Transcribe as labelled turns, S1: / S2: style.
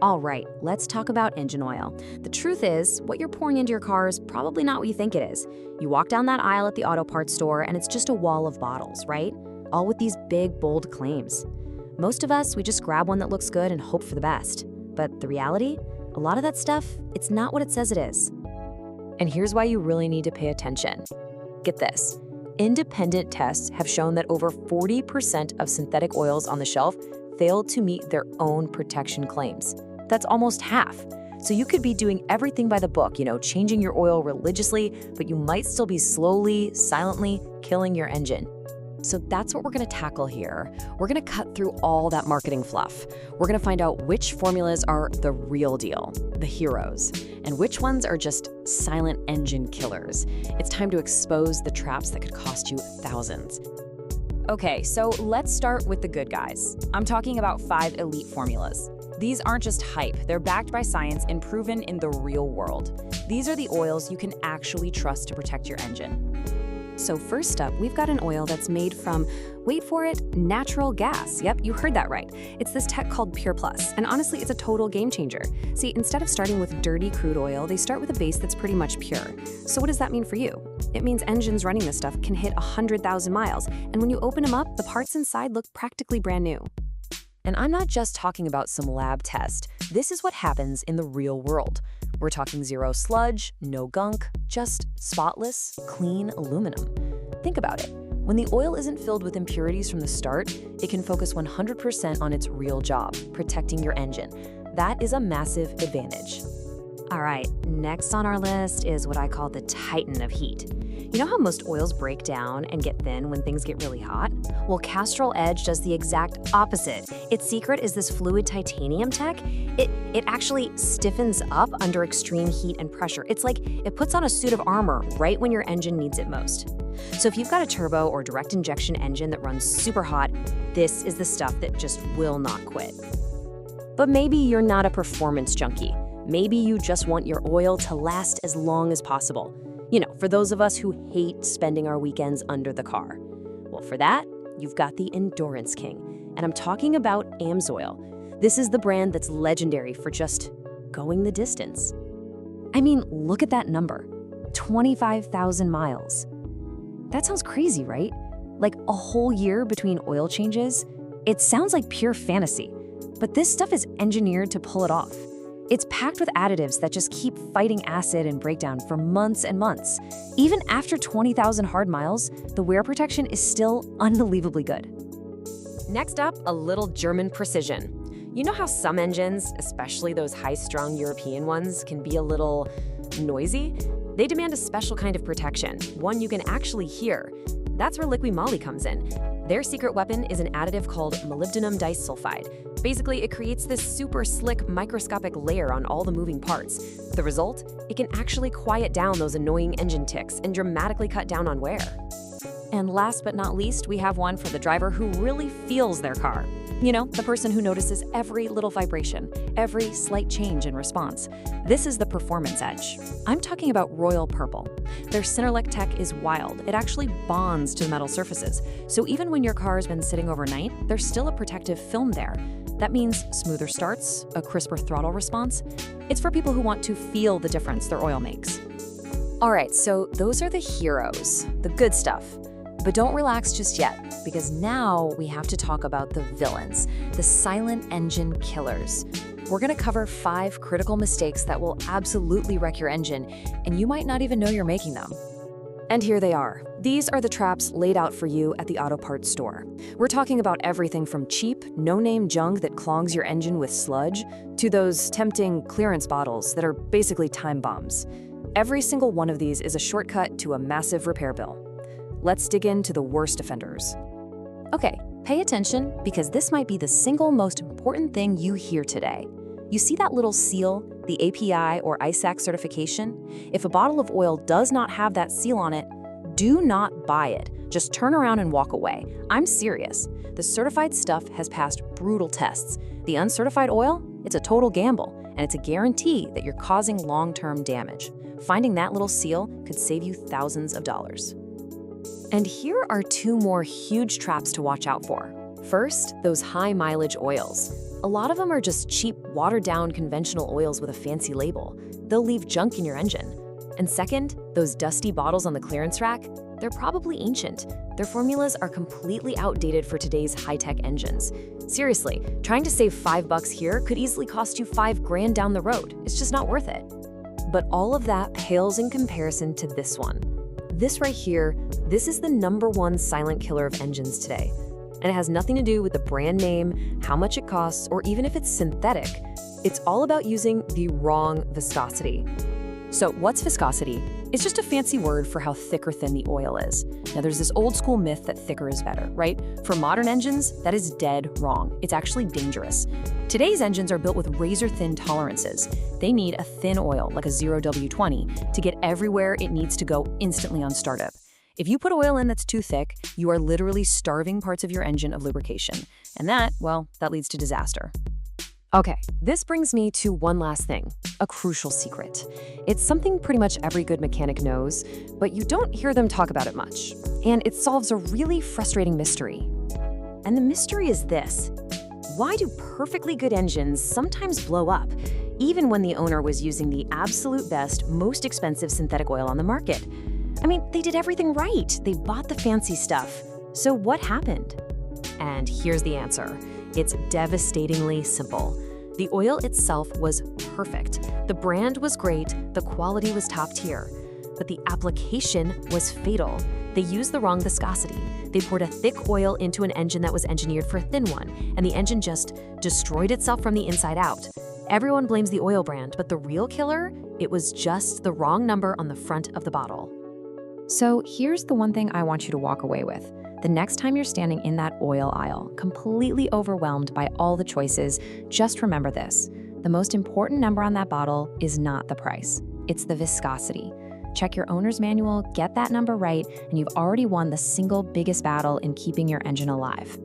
S1: All right, let's talk about engine oil. The truth is, what you're pouring into your car is probably not what you think it is. You walk down that aisle at the auto parts store and it's just a wall of bottles, right? All with these big, bold claims. Most of us, we just grab one that looks good and hope for the best. But the reality? A lot of that stuff, it's not what it says it is. And here's why you really need to pay attention. Get this. Independent tests have shown that over 40% of synthetic oils on the shelf failed to meet their own protection claims. That's almost half. So you could be doing everything by the book, changing your oil religiously, but you might still be slowly, silently killing your engine. So that's what we're gonna tackle here. We're gonna cut through all that marketing fluff. We're gonna find out which formulas are the real deal, the heroes, and which ones are just silent engine killers. It's time to expose the traps that could cost you thousands. Okay, so let's start with the good guys. I'm talking about 5 elite formulas. These aren't just hype, they're backed by science and proven in the real world. These are the oils you can actually trust to protect your engine. So first up, we've got an oil that's made from, wait for it, natural gas. Yep, you heard that right. It's this tech called PurePlus, and honestly, it's a total game changer. See, instead of starting with dirty crude oil, they start with a base that's pretty much pure. So what does that mean for you? It means engines running this stuff can hit 100,000 miles, and when you open them up, the parts inside look practically brand new. And I'm not just talking about some lab test. This is what happens in the real world. We're talking zero sludge, no gunk, just spotless, clean aluminum. Think about it. When the oil isn't filled with impurities from the start, it can focus 100% on its real job, protecting your engine. That is a massive advantage. All right, next on our list is what I call the titan of heat. You know how most oils break down and get thin when things get really hot? Well, Castrol Edge does the exact opposite. Its secret is this fluid titanium tech. It actually stiffens up under extreme heat and pressure. It's like it puts on a suit of armor right when your engine needs it most. So if you've got a turbo or direct injection engine that runs super hot, this is the stuff that just will not quit. But maybe you're not a performance junkie. Maybe you just want your oil to last as long as possible. For those of us who hate spending our weekends under the car. Well, for that, you've got the Endurance King. And I'm talking about AMSOIL. This is the brand that's legendary for just going the distance. I mean, look at that number, 25,000 miles. That sounds crazy, right? Like a whole year between oil changes? It sounds like pure fantasy, but this stuff is engineered to pull it off. It's packed with additives that just keep fighting acid and breakdown for months and months. Even after 20,000 hard miles, the wear protection is still unbelievably good. Next up, a little German precision. You know how some engines, especially those high-strung European ones, can be a little noisy? They demand a special kind of protection, one you can actually hear. That's where Liqui Moly comes in. Their secret weapon is an additive called molybdenum disulfide. Basically, it creates this super slick microscopic layer on all the moving parts. The result? It can actually quiet down those annoying engine ticks and dramatically cut down on wear. And last but not least, we have one for the driver who really feels their car. The person who notices every little vibration, every slight change in response. This is the Performance Edge. I'm talking about Royal Purple. Their Cinerlec tech is wild. It actually bonds to metal surfaces. So even when your car has been sitting overnight, there's still a protective film there. That means smoother starts, a crisper throttle response. It's for people who want to feel the difference their oil makes. All right, so those are the heroes, the good stuff. But don't relax just yet, because now we have to talk about the villains, the silent engine killers. We're gonna cover 5 critical mistakes that will absolutely wreck your engine, and you might not even know you're making them. And here they are. These are the traps laid out for you at the auto parts store. We're talking about everything from cheap, no-name junk that clogs your engine with sludge, to those tempting clearance bottles that are basically time bombs. Every single one of these is a shortcut to a massive repair bill. Let's dig into the worst offenders. Okay, pay attention because this might be the single most important thing you hear today. You see that little seal, the API or ISAC certification? If a bottle of oil does not have that seal on it, do not buy it. Just turn around and walk away. I'm serious. The certified stuff has passed brutal tests. The uncertified oil, it's a total gamble, and it's a guarantee that you're causing long-term damage. Finding that little seal could save you thousands of dollars. And here are 2 more huge traps to watch out for. First, those high-mileage oils. A lot of them are just cheap, watered-down conventional oils with a fancy label. They'll leave junk in your engine. And second, those dusty bottles on the clearance rack, they're probably ancient. Their formulas are completely outdated for today's high-tech engines. Seriously, trying to save $5 here could easily cost you $5,000 down the road. It's just not worth it. But all of that pales in comparison to this one. This right here, this is the #1 silent killer of engines today. And it has nothing to do with the brand name, how much it costs, or even if it's synthetic. It's all about using the wrong viscosity. So what's viscosity? It's just a fancy word for how thick or thin the oil is. Now there's this old school myth that thicker is better, right? For modern engines, that is dead wrong. It's actually dangerous. Today's engines are built with razor-thin tolerances. They need a thin oil, like a 0W20, to get everywhere it needs to go instantly on startup. If you put oil in that's too thick, you are literally starving parts of your engine of lubrication. And that, well, that leads to disaster. Okay, this brings me to one last thing, a crucial secret. It's something pretty much every good mechanic knows, but you don't hear them talk about it much. And it solves a really frustrating mystery. And the mystery is this: why do perfectly good engines sometimes blow up, even when the owner was using the absolute best, most expensive synthetic oil on the market? I mean, they did everything right. They bought the fancy stuff. So what happened? And here's the answer. It's devastatingly simple. The oil itself was perfect. The brand was great. The quality was top tier. But the application was fatal. They used the wrong viscosity. They poured a thick oil into an engine that was engineered for a thin one, and the engine just destroyed itself from the inside out. Everyone blames the oil brand, but the real killer? It was just the wrong number on the front of the bottle. So here's the one thing I want you to walk away with. The next time you're standing in that oil aisle, completely overwhelmed by all the choices, just remember this. The most important number on that bottle is not the price. It's the viscosity. Check your owner's manual, get that number right, and you've already won the single biggest battle in keeping your engine alive.